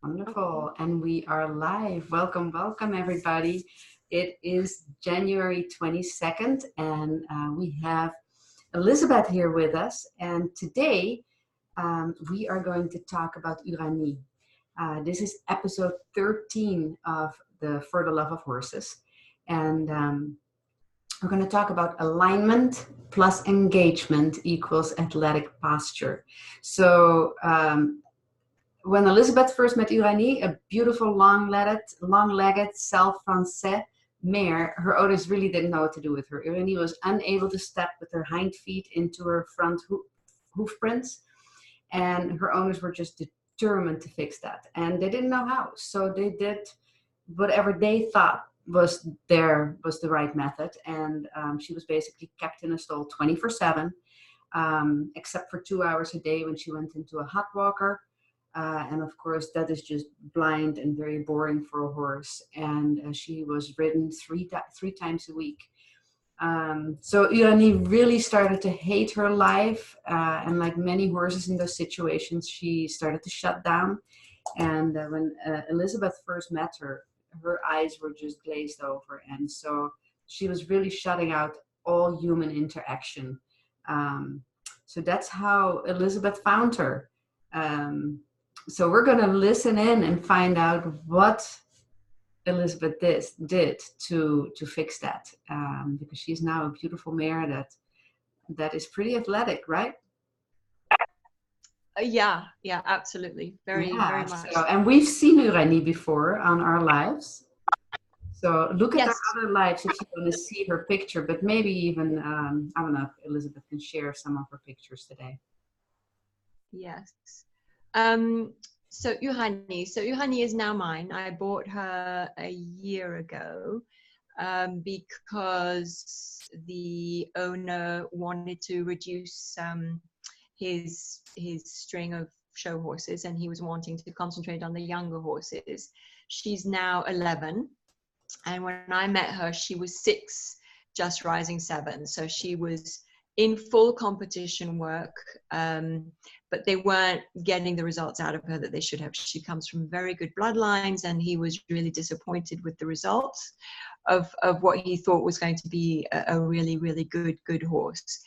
Wonderful. And we are live. Welcome, welcome, everybody. It is January 22nd, and we have Elizabeth here with us. And today we are going to talk about Uranie. This is episode 13 of the For the Love of Horses. And we're going to talk about alignment plus engagement equals athletic posture. So, when Elizabeth first met Uranie, a beautiful long-legged Selle Francais mare, her owners really didn't know what to do with her. Uranie was unable to step with her hind feet into her front hoof prints, and her owners were just determined to fix that. And they didn't know how, so they did whatever they thought was the right method. And she was basically kept in a stall 24/7, except for 2 hours a day when she went into a hot walker. And of course, that is just blind and very boring for a horse. And she was ridden three times a week. So Uranie really started to hate her life. And like many horses in those situations, she started to shut down. And when Elizabeth first met her, her eyes were just glazed over. And so she was really shutting out all human interaction. So that's how Elizabeth found her. So we're going to listen in and find out what Elizabeth did to fix that, because she's now a beautiful mare that is pretty athletic, right? Yeah, absolutely. Very much. So, and we've seen Uranie before on our lives. So look at our other lives if you want to see her picture, but maybe even, I don't know if Elizabeth can share some of her pictures today. Yes. So Uranie is now mine. I bought her a year ago because the owner wanted to reduce his string of show horses, and he was wanting to concentrate on the younger horses. She's now 11, and when I met her, she was 6, just rising 7. So she was in full competition work, but they weren't getting the results out of her that they should have. She comes from very good bloodlines, and he was really disappointed with the results of what he thought was going to be a really, really good horse.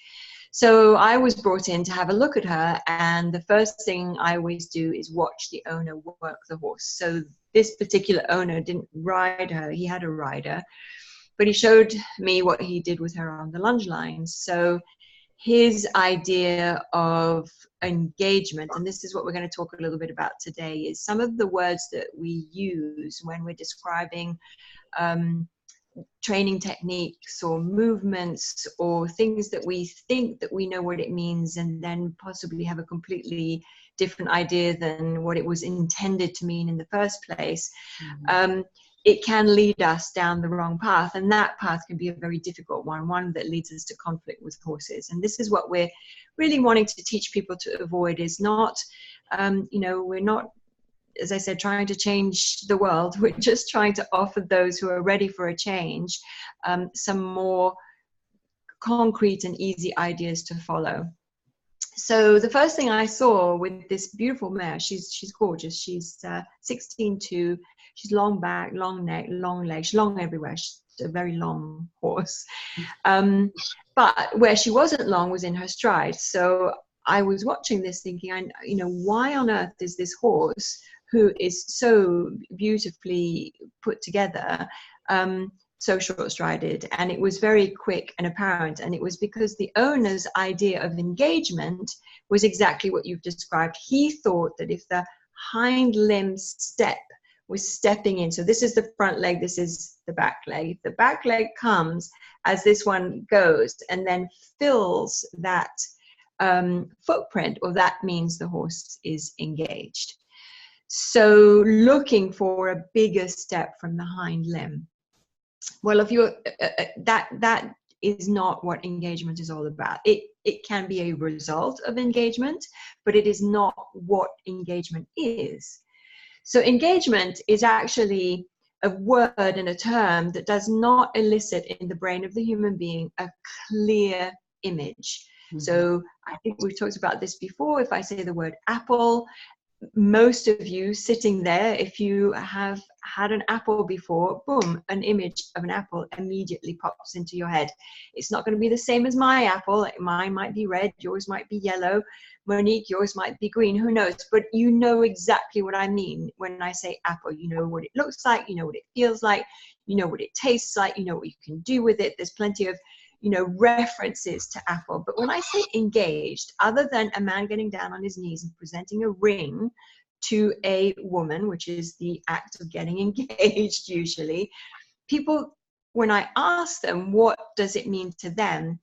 So I was brought in to have a look at her, and the first thing I always do is watch the owner work the horse. So this particular owner didn't ride her, he had a rider, but he showed me what he did with her on the lunge lines. So his idea of engagement, and this is what we're going to talk a little bit about today, is some of the words that we use when we're describing training techniques or movements or things that we think that we know what it means, and then possibly have a completely different idea than what it was intended to mean in the first place. It can lead us down the wrong path, and that path can be a very difficult one that leads us to conflict with horses. And this is what we're really wanting to teach people to avoid, is not, we're not, as I said, trying to change the world. We're just trying to offer those who are ready for a change some more concrete and easy ideas to follow. So the first thing I saw with this beautiful mare, she's gorgeous. She's 16'2". She's long back, long neck, long legs, long everywhere. She's a very long horse. But where she wasn't long was in her stride. So I was watching this thinking, why on earth is this horse, who is so beautifully put together, so short-strided? And it was very quick and apparent, and it was because the owner's idea of engagement was exactly what you've described. He thought that if the hind limb step was stepping in, so this is the front leg, this is the back leg, if the back leg comes as this one goes and then fills that footprint, or that means the horse is engaged. So looking for a bigger step from the hind limb. Well, if you're that is not what engagement is all about. It can be a result of engagement, but it is not what engagement is. So engagement is actually a word and a term that does not elicit in the brain of the human being a clear image. So I think we've talked about this before. If I say the word apple, most of you sitting there, if you have had an apple before, boom, an image of an apple immediately pops into your head. It's not going to be the same as my apple. Mine might be red, yours might be yellow. Monique, yours might be green, who knows? But you know exactly what I mean when I say apple. You know what it looks like, you know what it feels like, you know what it tastes like, you know what you can do with it. There's plenty of, you know, references to apple. But when I say engaged, other than a man getting down on his knees and presenting a ring to a woman, which is the act of getting engaged usually, people, when I ask them what does it mean to them,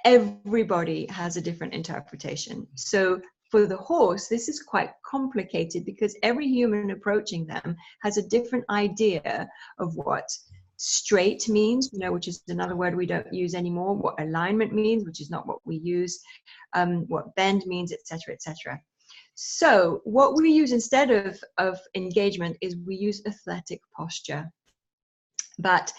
everybody has a different interpretation. So for the horse, this is quite complicated because every human approaching them has a different idea of what straight means, you know, which is another word we don't use anymore, what alignment means, which is not what we use, what bend means, etc., etc. So what we use instead of engagement is we use athletic posture. But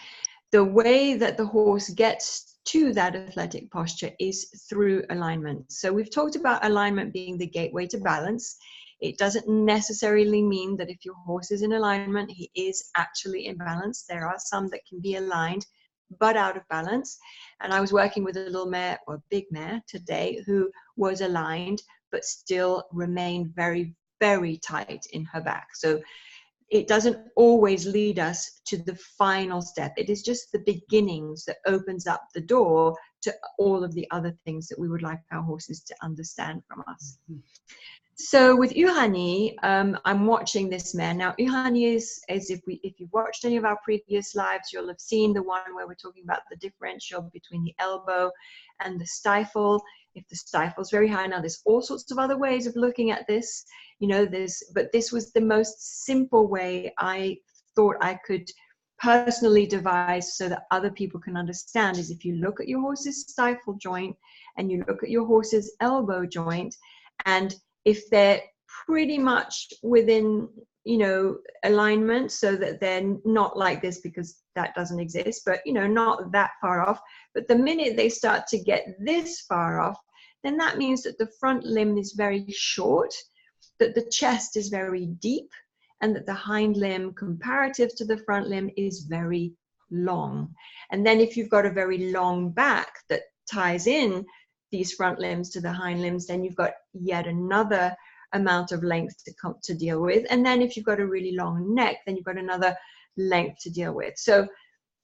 the way that the horse gets to that athletic posture is through alignment. So we've talked about alignment being the gateway to balance. It doesn't necessarily mean that if your horse is in alignment, he is actually in balance. There are some that can be aligned, but out of balance. And I was working with a little mare, or a big mare today, who was aligned, but still remained very, very tight in her back. So it doesn't always lead us to the final step. It is just the beginnings that opens up the door to all of the other things that we would like our horses to understand from us. So with Uranie, I'm watching this mare. Now, Uranie is if you've watched any of our previous lives, you'll have seen the one where we're talking about the differential between the elbow and the stifle. If the stifle is very high, now there's all sorts of other ways of looking at this, you know, but this was the most simple way I thought I could personally devise so that other people can understand, is if you look at your horse's stifle joint and you look at your horse's elbow joint, and if they're pretty much within, you know, alignment, so that they're not like this because that doesn't exist, but, you know, not that far off. But the minute they start to get this far off, then that means that the front limb is very short, that the chest is very deep, and that the hind limb comparative to the front limb is very long. And then if you've got a very long back that ties in these front limbs to the hind limbs, then you've got yet another amount of length to deal with. And then if you've got a really long neck, then you've got another length to deal with. So,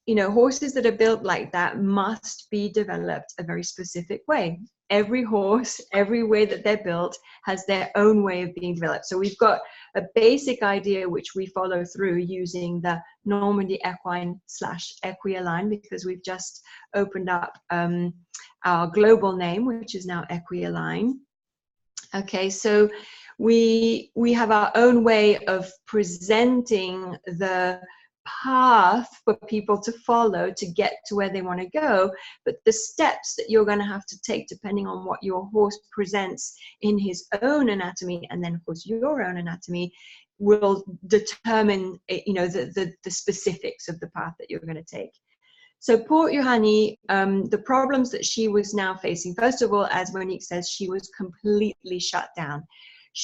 you know, horses that are built like that must be developed a very specific way. Every horse, every way that they're built, has their own way of being developed. So we've got a basic idea which we follow through using the Normandy Equine / EquiAlign, because we've just opened up our global name, which is now EquiAlign. Okay, so we have our own way of presenting the path for people to follow to get to where they want to go, but the steps that you're going to have to take depending on what your horse presents in his own anatomy, and then of course your own anatomy, will determine, you know, the specifics of the path that you're going to take. So poor Uranie, the problems that she was now facing, first of all, as Monique says, she was completely shut down.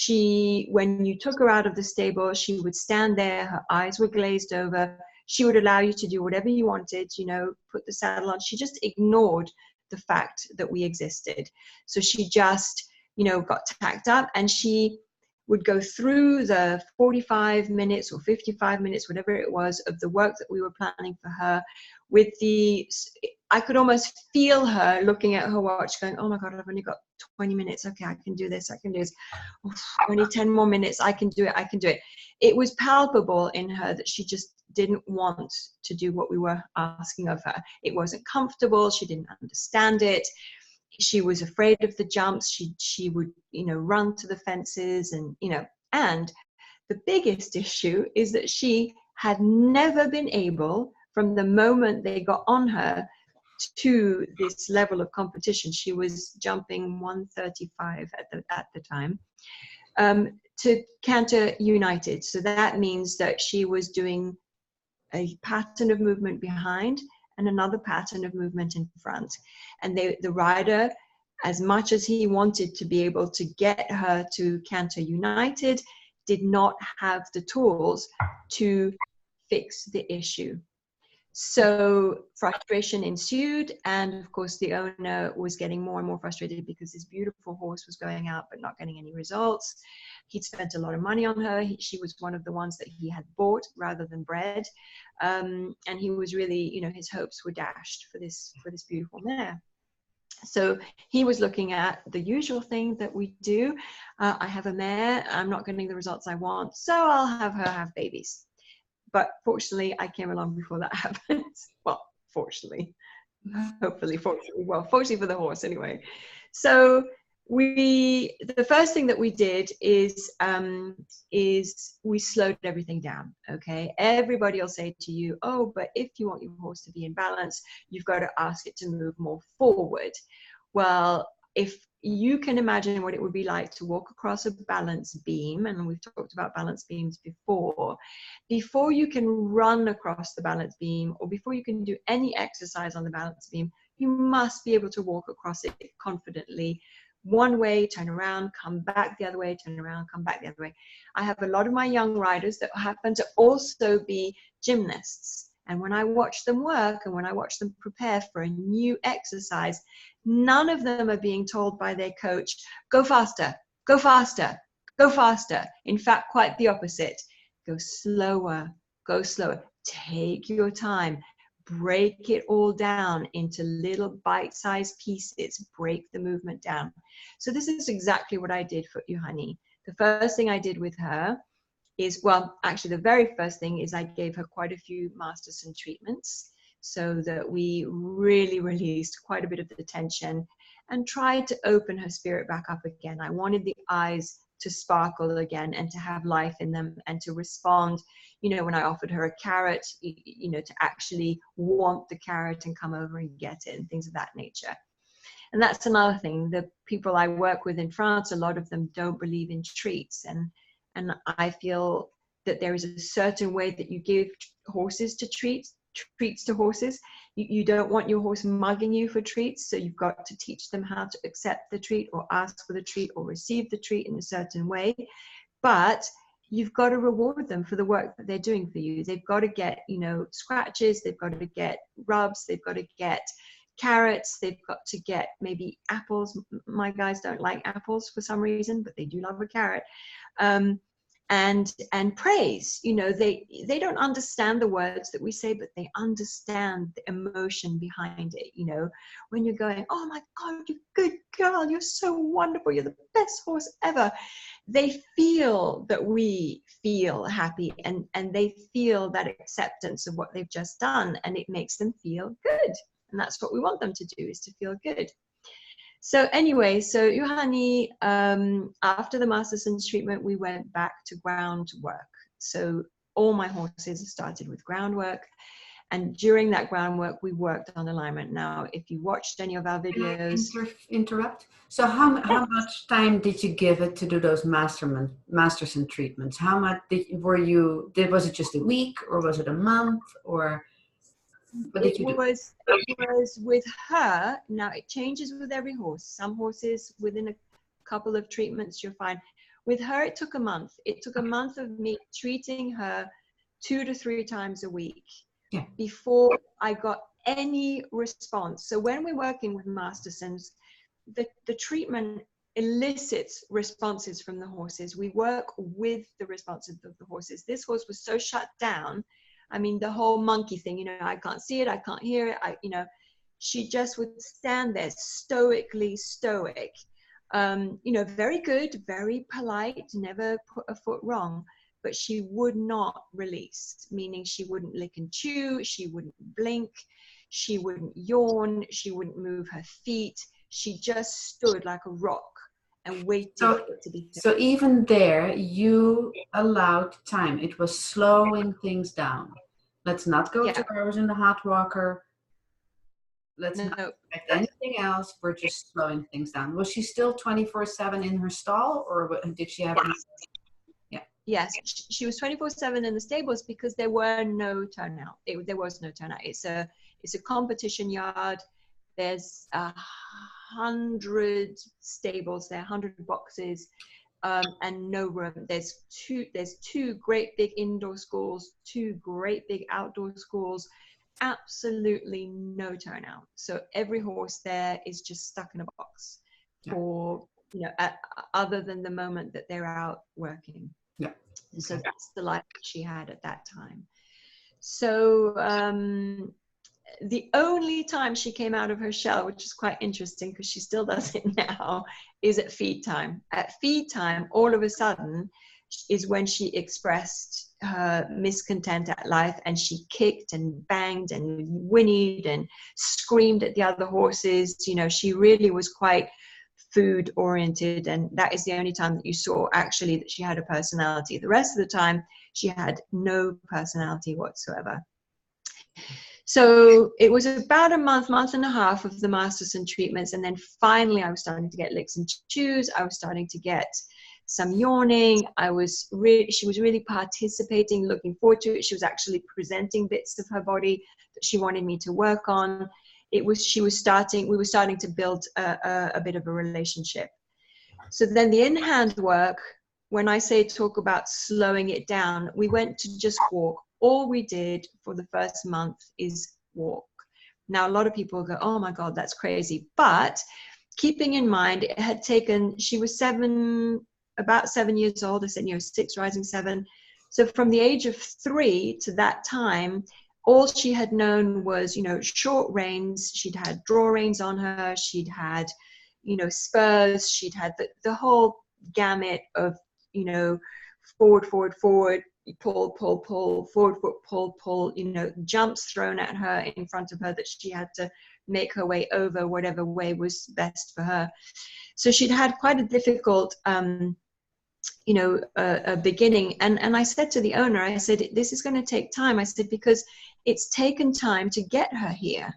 When you took her out of the stable, she would stand there, her eyes were glazed over. She would allow you to do whatever you wanted, you know, put the saddle on. She just ignored the fact that we existed. So she just, you know, got tacked up, and she would go through the 45 minutes or 55 minutes, whatever it was, of the work that we were planning for her with I could almost feel her looking at her watch going, oh my God, I've only got 20 minutes. Okay, I can do this. I can do this. Oh, only 10 more minutes. I can do it. I can do it. It was palpable in her that she just didn't want to do what we were asking of her. It wasn't comfortable. She didn't understand it. She was afraid of the jumps. She would, you know, run to the fences, and, you know, and the biggest issue is that she had never been able, from the moment they got on her to this level of competition, she was jumping 135 at the time, to canter united. So that means that she was doing a pattern of movement behind and another pattern of movement in front. And the rider, as much as he wanted to be able to get her to canter united, did not have the tools to fix the issue. So frustration ensued, and of course the owner was getting more and more frustrated because his beautiful horse was going out but not getting any results. He'd spent a lot of money on her. She was one of the ones that he had bought rather than bred, and he was really, you know, his hopes were dashed for this beautiful mare. So he was looking at the usual thing that we do. I have a mare, I'm not getting the results I want, so I'll have her have babies. But fortunately, I came along before that happened. Well, fortunately, hopefully, fortunately, well, fortunately for the horse anyway. So the first thing that we did is we slowed everything down. Okay, everybody will say to you, oh, but if you want your horse to be in balance, you've got to ask it to move more forward. Well, if you can imagine what it would be like to walk across a balance beam, and we've talked about balance beams before you can run across the balance beam, or before you can do any exercise on the balance beam, you must be able to walk across it confidently. One way, turn around, come back the other way, turn around, come back the other way. I have a lot of my young riders that happen to also be gymnasts. And when I watch them work and when I watch them prepare for a new exercise, none of them are being told by their coach, go faster, go faster, go faster. In fact, quite the opposite. Go slower, go slower. Take your time. Break it all down into little bite-sized pieces. Break the movement down. So this is exactly what I did for Uranie. The first thing I did with her is, well, actually the very first thing is I gave her quite a few Masterson treatments so that we really released quite a bit of the tension and tried to open her spirit back up again. I wanted the eyes to sparkle again and to have life in them and to respond, you know, when I offered her a carrot, you know, to actually want the carrot and come over and get it and things of that nature. And that's another thing. The people I work with in France, a lot of them don't believe in treats. And I feel that there is a certain way that you give horses to treats to horses. You don't want your horse mugging you for treats, so you've got to teach them how to accept the treat or ask for the treat or receive the treat in a certain way. But you've got to reward them for the work that they're doing for you. They've got to get, you know, scratches, they've got to get rubs, they've got to get carrots, they've got to get maybe apples. My guys don't like apples for some reason, but they do love a carrot. And praise, you know, they don't understand the words that we say, but they understand the emotion behind it. You know, when you're going, oh my God, you're a good girl, you're so wonderful, you're the best horse ever. They feel that we feel happy, and they feel that acceptance of what they've just done, and it makes them feel good. And that's what we want them to do, is to feel good. So anyway, so Uranie, after the Masterson's treatment, we went back to groundwork. So all my horses started with groundwork. And during that groundwork, we worked on alignment. Now, if you watched any of our videos... Can I interrupt? So how much time did you give it to do those Masterson treatments? How much was it just a week, or was it a month, or... It was with her. Now it changes with every horse. Some horses within a couple of treatments you're fine. With her it took a month. It took a month of me treating her 2 to 3 times a week before I got any response. So when we're working with Mastersons, the treatment elicits responses from the horses. We work with the responses of the horses. This horse was so shut down. I mean, the whole monkey thing, you know, I can't see it, I can't hear it, you know, she just would stand there stoically stoic, you know, very good, very polite, never put a foot wrong, but she would not release, meaning she wouldn't lick and chew, she wouldn't blink, she wouldn't yawn, she wouldn't move her feet, she just stood like a rock and waited for it to be. So even there, you allowed time. It was slowing things down. Let's not go 2 hours in the hot walker. Let's not expect anything else. We're just slowing things down. Was she still 24/7 in her stall, or did she have... Yes, she was 24/7 in the stables because there were no turnout. There was no turnout. It's a competition yard. There's 100 stables there, 100 boxes. and no room. There's two great big indoor schools, two great big outdoor schools, absolutely no turnout. So every horse there is just stuck in a box for, other than the moment that they're out working. Yeah. Okay. So that's the life that she had at that time. So the only time she came out of her shell, which is quite interesting because she still does it now, is at feed time. At feed time, all of a sudden, is when she expressed her miscontent at life, and she kicked and banged and whinnied and screamed at the other horses. She really was quite food oriented, and that is the only time that you saw actually that she had a personality. The rest of the time, she had no personality whatsoever. So it was about a month and a half of the Masterson treatments. And then finally, I was starting to get licks and chews. I was starting to get some yawning. She was really participating, looking forward to it. She was actually presenting bits of her body that she wanted me to work on. We were starting to build a bit of a relationship. So then the in-hand work, when I say talk about slowing it down, we went to just walk. All we did for the first month is walk. Now, a lot of people go, oh my God, that's crazy. But keeping in mind, it had taken, she was about 7 years old. I said, 6 rising 7. So from the age of 3 to that time, all she had known was, short reins. She'd had draw reins on her. She'd had, spurs. She'd had the whole gamut of, forward, pull, forward foot, pull, jumps thrown at her in front of her that she had to make her way over whatever way was best for her. So she'd had quite a difficult, a beginning. And I said to the owner, I said, this is going to take time. I said, because it's taken time to get her here.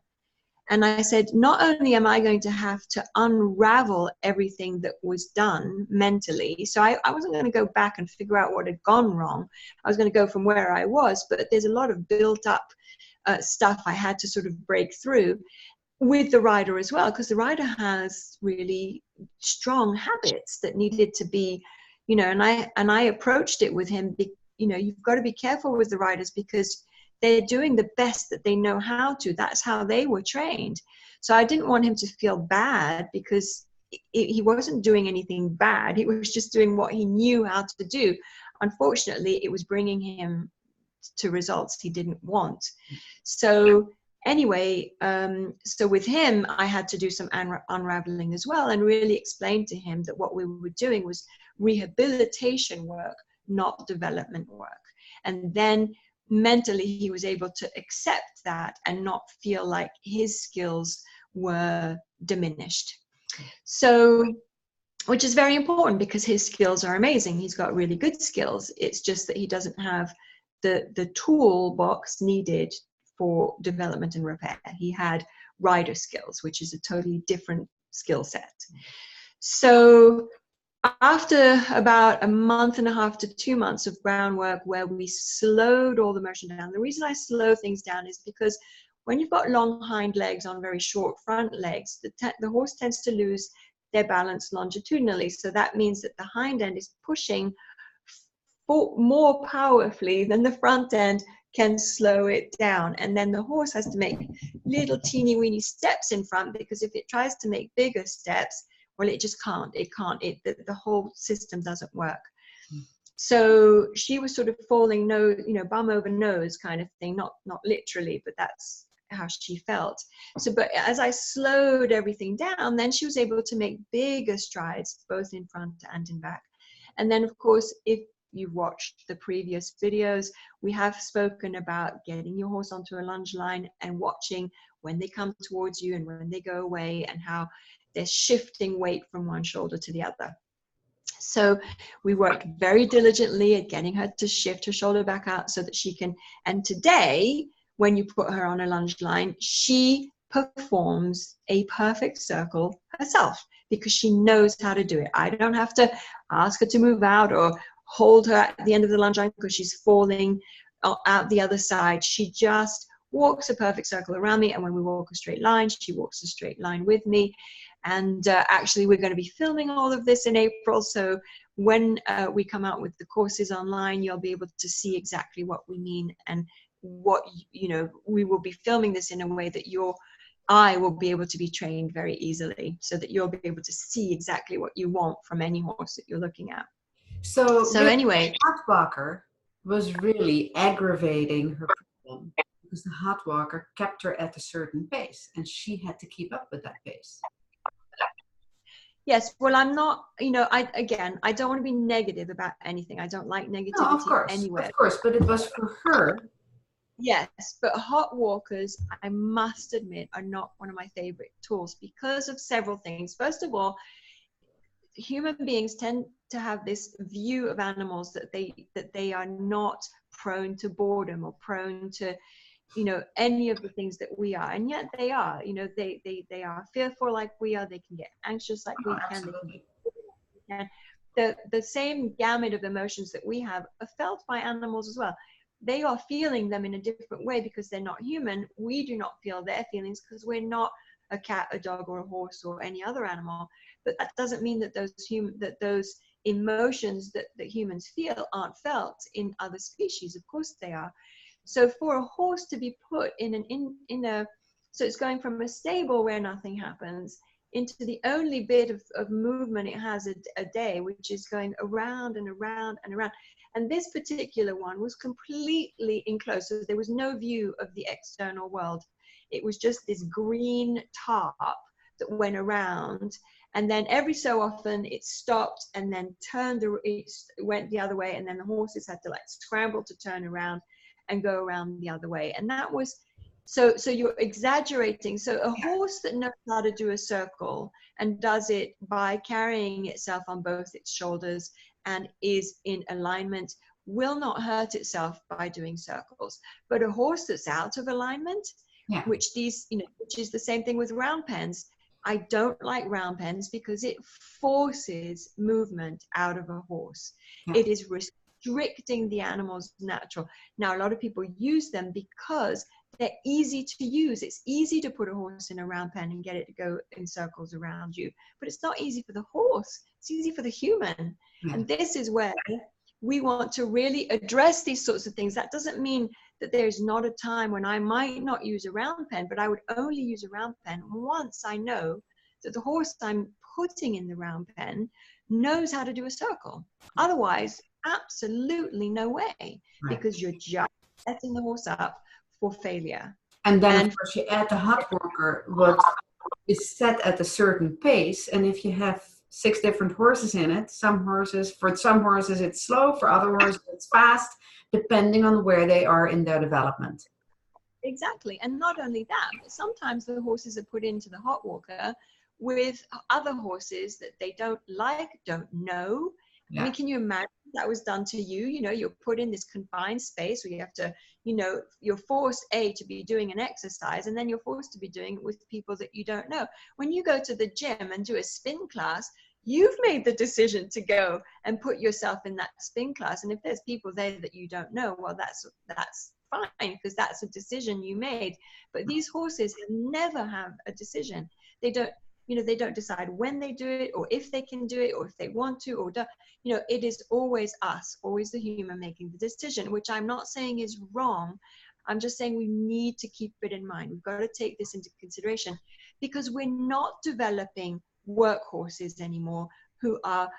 And I said, not only am I going to have to unravel everything that was done mentally, so I wasn't going to go back and figure out what had gone wrong. I was going to go from where I was, but there's a lot of built up stuff I had to sort of break through with the rider as well, because the rider has really strong habits that needed to be, and I approached it with him, you've got to be careful with the riders because they're doing the best that they know how to. That's how they were trained. So I didn't want him to feel bad because he wasn't doing anything bad. He was just doing what he knew how to do. Unfortunately, it was bringing him to results he didn't want. So anyway, so with him, I had to do some unraveling as well and really explain to him that what we were doing was rehabilitation work, not development work. And then mentally he was able to accept that and not feel like his skills were diminished. So, which is very important because his skills are amazing. He's got really good skills. It's just that he doesn't have the toolbox needed for development and repair. He had rider skills, which is a totally different skill set. So after about a month and a half to 2 months of groundwork where we slowed all the motion down, the reason I slow things down is because when you've got long hind legs on very short front legs, the horse tends to lose their balance longitudinally. So that means that the hind end is pushing more powerfully than the front end can slow it down. And then the horse has to make little teeny weeny steps in front, because if it tries to make bigger steps, well, it just can't. The whole system doesn't work. So she was sort of falling bum over nose kind of thing, not literally, but that's how she felt. So, but as I slowed everything down, then she was able to make bigger strides, both in front and in back. And then, of course, if you've watched the previous videos, we have spoken about getting your horse onto a lunge line and watching when they come towards you and when they go away, and how they're shifting weight from one shoulder to the other. So we worked very diligently at getting her to shift her shoulder back out so that she can, and today, when you put her on a lunge line, she performs a perfect circle herself because she knows how to do it. I don't have to ask her to move out or hold her at the end of the lunge line because she's falling out the other side. She just walks a perfect circle around me, and when we walk a straight line, she walks a straight line with me. And actually, we're going to be filming all of this in April, so when we come out with the courses online, you'll be able to see exactly what we mean, and what, we will be filming this in a way that your eye will be able to be trained very easily, so that you'll be able to see exactly what you want from any horse that you're looking at. So So anyway, hot walker was really aggravating her problem, because the hot walker kept her at a certain pace and she had to keep up with that pace. yes, well, I'm not, I don't want to be negative about anything. I don't like No, negativity anywhere. of course, but it was for her. Yes, but hot walkers, I must admit, are not one of my favorite tools because of several things. First of all, human beings tend to have this view of animals that they are not prone to boredom or prone to any of the things that we are, and yet they are. They are fearful like we are. They can get anxious like we Oh, can. They absolutely. can the same gamut of emotions that we have are felt by animals as well. They are feeling them in a different way because they're not human. We do not feel their feelings because we're not a cat, a dog, or a horse, or any other animal. But that doesn't mean that those emotions that humans feel aren't felt in other species. Of course they are. So for a horse to be put so it's going from a stable where nothing happens into the only bit of movement it has a day, which is going around and around and around. And this particular one was completely enclosed. So there was no view of the external world. It was just this green tarp that went around. And then every so often it stopped and then it went the other way. And then the horses had to scramble to turn around and go around the other way. And that was, so you're exaggerating. So a horse that knows how to do a circle and does it by carrying itself on both its shoulders and is in alignment will not hurt itself by doing circles. But a horse that's out of alignment, which is the same thing with round pens. I don't like round pens because it forces movement out of a horse. It is restricting the animal's natural. Now, a lot of people use them because they're easy to use. It's easy to put a horse in a round pen and get it to go in circles around you, but it's not easy for the horse. It's easy for the human. And this is where we want to really address these sorts of things. That doesn't mean that there's not a time when I might not use a round pen, but I would only use a round pen once I know that the horse I'm putting in the round pen knows how to do a circle. Otherwise, absolutely no way, because you're just setting the horse up for failure. And then, of course, you add the hot walker, what is set at a certain pace. And if you have 6 different horses in it, for some horses it's slow, for other horses it's fast, depending on where they are in their development. Exactly. And not only that, but sometimes the horses are put into the hot walker with other horses that they don't know. I mean, can you imagine that was done to you? You're put in this confined space where you have to, you're forced to be doing an exercise, and then you're forced to be doing it with people that you don't know. When you go to the gym and do a spin class, you've made the decision to go and put yourself in that spin class. And if there's people there that you don't know, well, that's fine, because that's a decision you made. But these horses never have a decision. They don't decide when they do it, or if they can do it, or if they want to, or don't. It is always us, always the human making the decision, which I'm not saying is wrong. I'm just saying we need to keep it in mind. We've got to take this into consideration, because we're not developing workhorses anymore who are,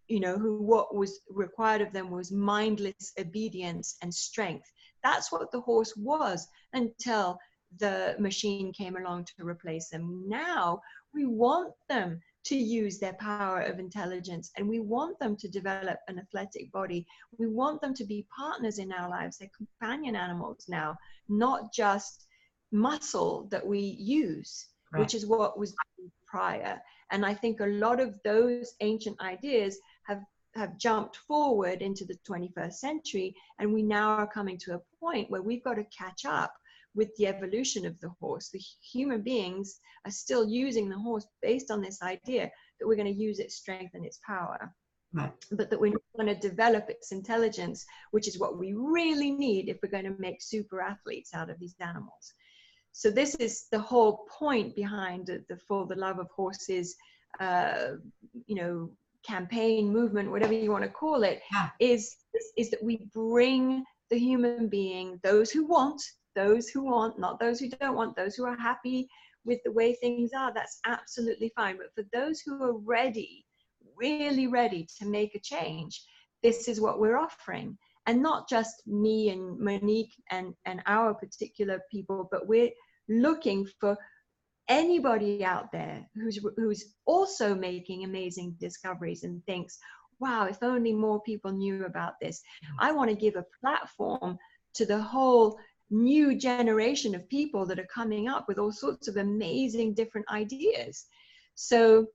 who what was required of them was mindless obedience and strength. That's what the horse was until the machine came along to replace them. Now we want them to use their power of intelligence, and we want them to develop an athletic body. We want them to be partners in our lives. They're companion animals now, not just muscle that we use, which is what was prior. And I think a lot of those ancient ideas have jumped forward into the 21st century, and we now are coming to a point where we've got to catch up with the evolution of the horse. The human beings are still using the horse based on this idea that we're going to use its strength and its power, but that we're not going to develop its intelligence, which is what we really need if we're going to make super athletes out of these animals. So this is the whole point behind the For the Love of Horses, campaign, movement, whatever you want to call it, Yeah. is that we bring the human being, those who want, not those who don't want, those who are happy with the way things are, that's absolutely fine. But for those who are ready, really ready to make a change, this is what we're offering. And not just me and Monique and our particular people, but we're looking for anybody out there who's also making amazing discoveries and thinks, wow, if only more people knew about this. I want to give a platform to the whole new generation of people that are coming up with all sorts of amazing different ideas. So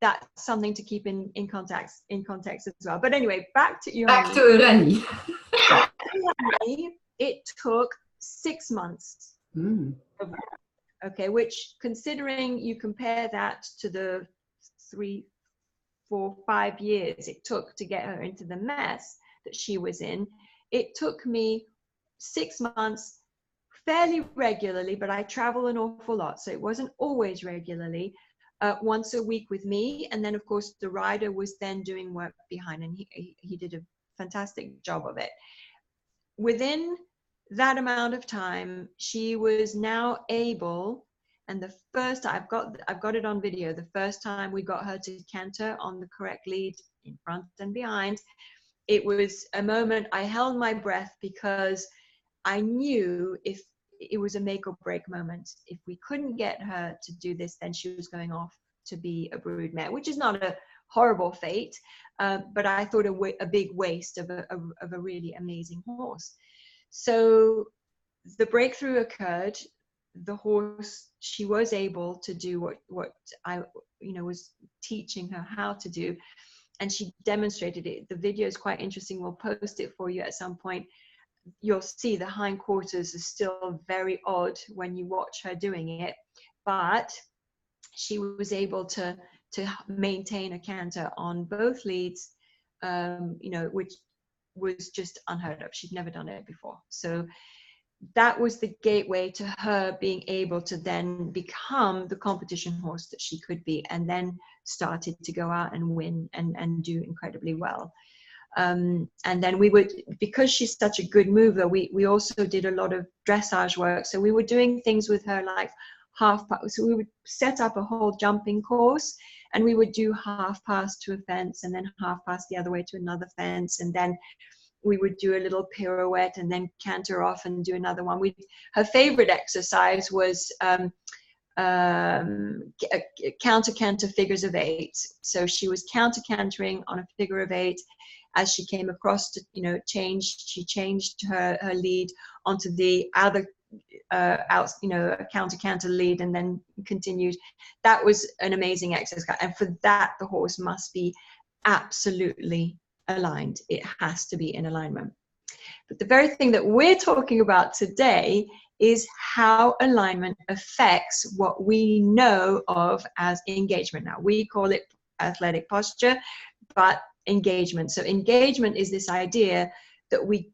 that's something to keep in context as well. But anyway, back to Uranie. Back to Uranie. It took 6 months. Okay, which, considering you compare that to the 3, 4, 5 years it took to get her into the mess that she was in, it took me 6 months fairly regularly, but I travel an awful lot, so it wasn't always regularly, once a week with me. And then of course the rider was then doing work behind, and he did a fantastic job of it. Within that amount of time, she was now able, and the first, I've got it on video, the first time we got her to canter on the correct lead in front and behind, it was a moment I held my breath, because I knew if it was a make or break moment. If we couldn't get her to do this, then she was going off to be a brood mare, which is not a horrible fate, but I thought a big waste of a really amazing horse. So the breakthrough occurred. The horse, she was able to do what I was teaching her how to do, and she demonstrated it. The video is quite interesting. We'll post it for you at some point. You'll see the hindquarters are still very odd when you watch her doing it, but she was able to maintain a canter on both leads, which was just unheard of. She'd never done it before. So that was the gateway to her being able to then become the competition horse that she could be, and then started to go out and win and do incredibly well. And then we would, because she's such a good mover, we also did a lot of dressage work. So we were doing things with her like so we would set up a whole jumping course, and we would do half pass to a fence, and then half pass the other way to another fence, and then we would do a little pirouette and then canter off and do another one. Her favorite exercise was counter figures of 8. So she was counter cantering on a figure of 8. As she came across to, she changed her lead onto the other counter canter lead, and then continued. That was an amazing exercise, and for that the horse must be absolutely aligned. It has to be in alignment. But the very thing that we're talking about today is how alignment affects what we know of as engagement. Now, we call it athletic posture, but engagement. So engagement is this idea that we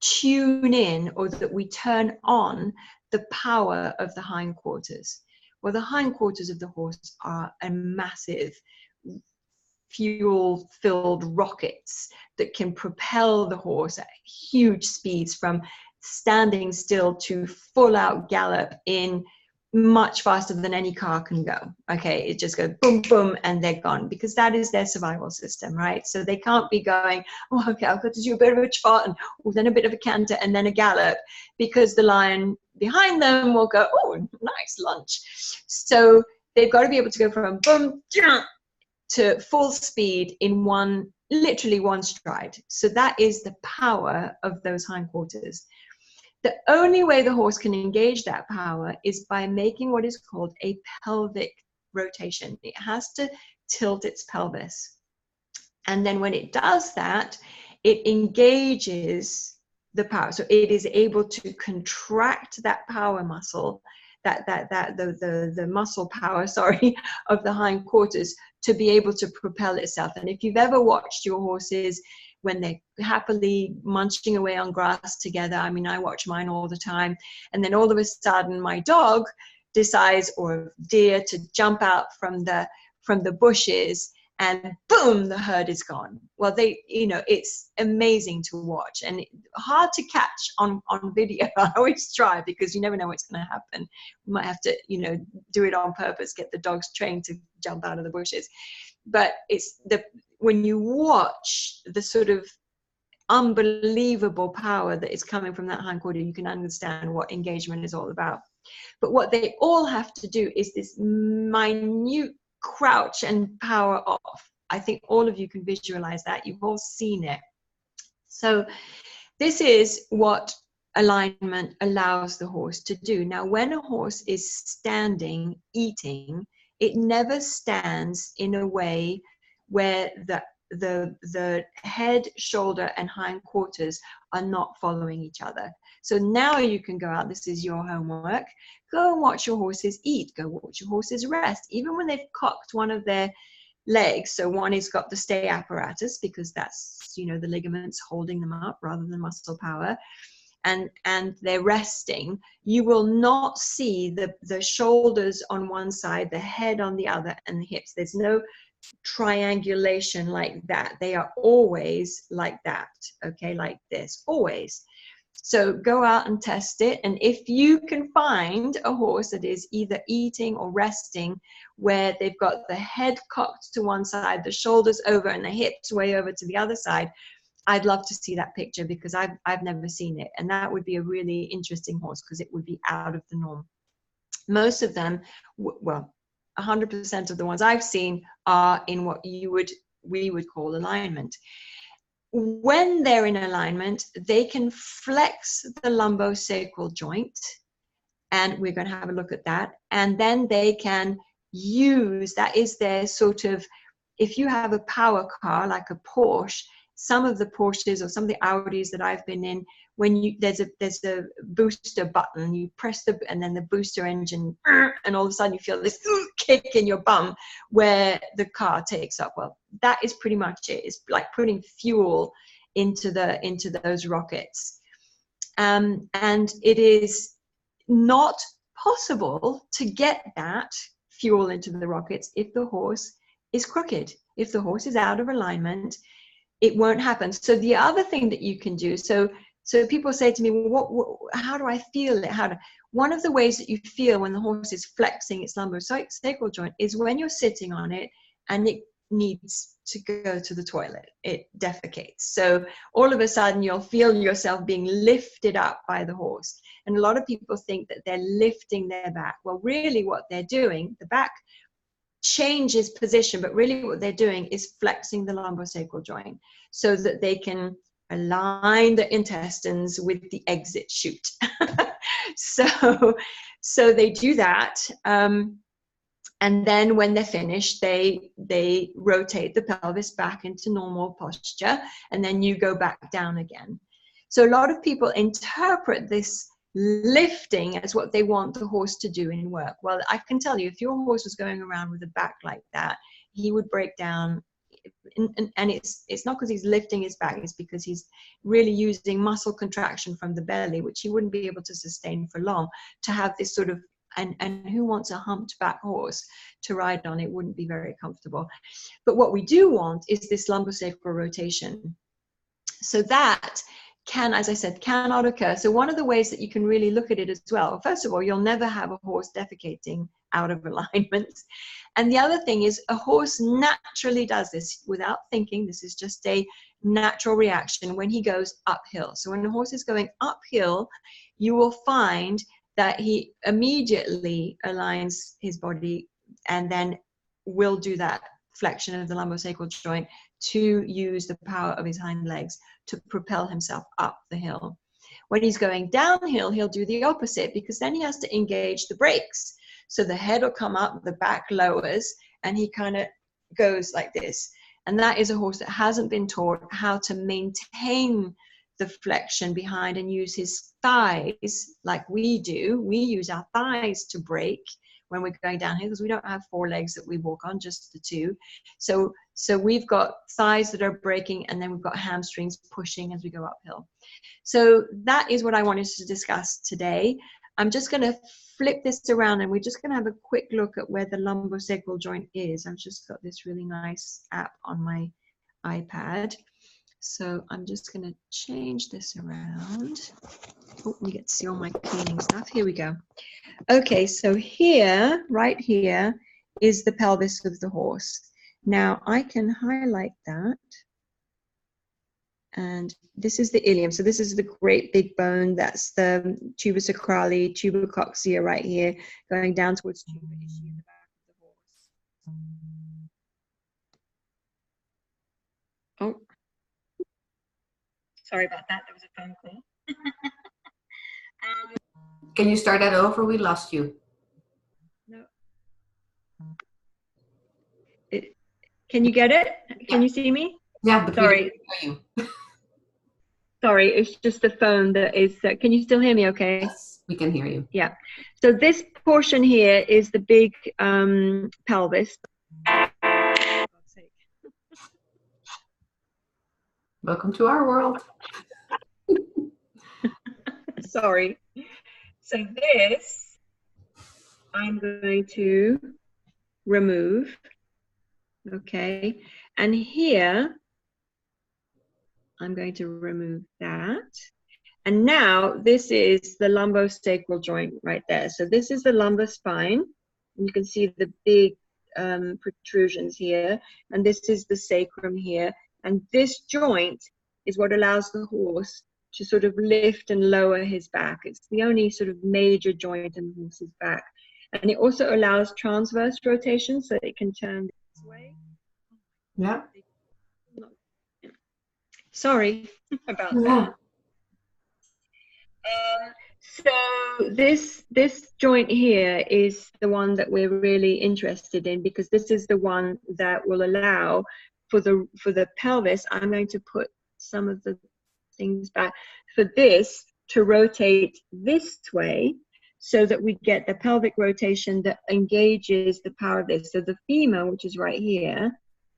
tune in, or that we turn on the power of the hindquarters. Well, the hindquarters of the horse are a massive fuel-filled rockets that can propel the horse at huge speeds, from standing still to full-out gallop in much faster than any car can go. Okay, it just goes boom, boom, and they're gone, because that is their survival system, right? So they can't be going, oh, okay, I've got to do a bit of a trot, and then a bit of a canter, and then a gallop, because the lion behind them will go, oh, nice lunch. So they've got to be able to go from boom to full speed in literally one stride. So that is the power of those hindquarters. The only way the horse can engage that power is by making what is called a pelvic rotation. It has to tilt its pelvis. And then when it does that, it engages the power. So it is able to contract that power muscle, the muscle power, of the hindquarters, to be able to propel itself. And if you've ever watched your horses when they're happily munching away on grass together, I mean, I watch mine all the time, and then all of a sudden my dog decides, or deer, to jump out from the bushes and boom, the herd is gone. Well, it's amazing to watch and hard to catch on video. I always try, because you never know what's going to happen. We might have to, do it on purpose, get the dogs trained to jump out of the bushes. But when you watch the sort of unbelievable power that is coming from that hindquarter, you can understand what engagement is all about. But what they all have to do is this minute crouch and power off. I think all of you can visualize that. You've all seen it. So this is what alignment allows the horse to do. Now, when a horse is standing, eating, it never stands in a way where the head, shoulder, and hindquarters are not following each other. So now you can go out. This is your homework. Go and watch your horses eat. Go watch your horses rest. Even when they've cocked one of their legs, so one has got the stay apparatus, because that's, the ligaments holding them up rather than muscle power, and they're resting, you will not see the shoulders on one side, the head on the other, and the hips. There's no triangulation like that. They are always like that, okay, like this, always. So go out and test it. And if you can find a horse that is either eating or resting, where they've got the head cocked to one side, the shoulders over, and the hips way over to the other side, I'd love to see that picture, because I've never seen it. And that would be a really interesting horse, because it would be out of the norm. Most of them, well, 100% of the ones I've seen are in what we would call alignment. When they're in alignment, they can flex the lumbosacral joint, and we're going to have a look at that. And then they can use, that is their sort of, if you have a power car like a Porsche, some of the Porsches or some of the Audis that I've been in, when there's a booster button, you press and then the booster engine, and all of a sudden you feel this kick in your bum where the car takes up. Well, that is pretty much it. It's like putting fuel into those rockets, and it is not possible to get that fuel into the rockets if the horse is crooked. If the horse is out of alignment, it won't happen. So the other thing that you can do, so people say to me, well, how do I feel it? One of the ways that you feel when the horse is flexing its lumbosacral joint is when you're sitting on it and it needs to go to the toilet. It defecates. So all of a sudden you'll feel yourself being lifted up by the horse. And a lot of people think that they're lifting their back. Well, really what they're doing, the back changes position, but really what they're doing is flexing the lumbosacral joint so that they can align the intestines with the exit chute. so they do that, and then when they're finished, they rotate the pelvis back into normal posture, and then you go back down again. So a lot of people interpret this lifting as what they want the horse to do in work. Well, I can tell you, if your horse was going around with a back like that, he would break down. And it's not because he's lifting his back, it's because he's really using muscle contraction from the belly, which he wouldn't be able to sustain for long, to have this sort of, and who wants a humped back horse to ride on? It wouldn't be very comfortable. But what we do want is this lumbosacral rotation. So that can, as I said, cannot occur. So one of the ways that you can really look at it as well, first of all, you'll never have a horse defecating out of alignment. And the other thing is, a horse naturally does this without thinking. This is just a natural reaction when he goes uphill. So when a horse is going uphill, you will find that he immediately aligns his body and then will do that flexion of the lumbosacral joint to use the power of his hind legs to propel himself up the hill. When he's going downhill, he'll do the opposite, because then he has to engage the brakes. So the head will come up, the back lowers, and he kind of goes like this. And that is a horse that hasn't been taught how to maintain the flexion behind and use his thighs like we do. We use our thighs to brake when we're going downhill, because we don't have four legs that we walk on, just the two. So we've got thighs that are braking, and then we've got hamstrings pushing as we go uphill. So that is what I wanted to discuss today. I'm just going to flip this around and we're just going to have a quick look at where the lumbosacral joint is. I've just got this really nice app on my iPad. So I'm just going to change this around. Oh, you get to see all my cleaning stuff. Here we go. Okay, so here, right here, is the pelvis of the horse. Now I can highlight that. And this is the ilium. So this is the great big bone. That's the tuba sacrale, tuba coxia right here, going down towards tuba ischium in the back of the horse. Oh, sorry about that. There was a phone call. Can you start that over? We lost you. No. Can you get it? Can you see me? Yeah, but sorry. We don't hear you. Sorry, it's just the phone that is. Can you still hear me okay? Yes, we can hear you. Yeah. So this portion here is the big pelvis. Welcome to our world. Sorry. So this I'm going to remove. Okay. And here I'm going to remove that. And now this is the lumbosacral joint right there. So this is the lumbar spine. You can see the big protrusions here. And this is the sacrum here. And this joint is what allows the horse to sort of lift and lower his back. It's the only sort of major joint in the horse's back. And it also allows transverse rotation, so it can turn this way. Yeah. Sorry about that. So this joint here is the one that we're really interested in, because this is the one that will allow for the pelvis. I'm going to put some of the things back for this to rotate this way, so that we get the pelvic rotation that engages the power of this. So the femur, which is right here,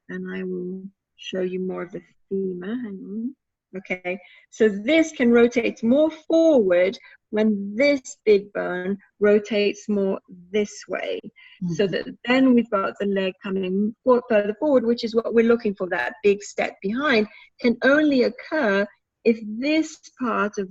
and I will show you more of the femur. Hang on. Okay, so this can rotate more forward when this big bone rotates more this way. Mm-hmm. So that then we've got the leg coming further forward, which is what we're looking for. That big step behind can only occur if this part of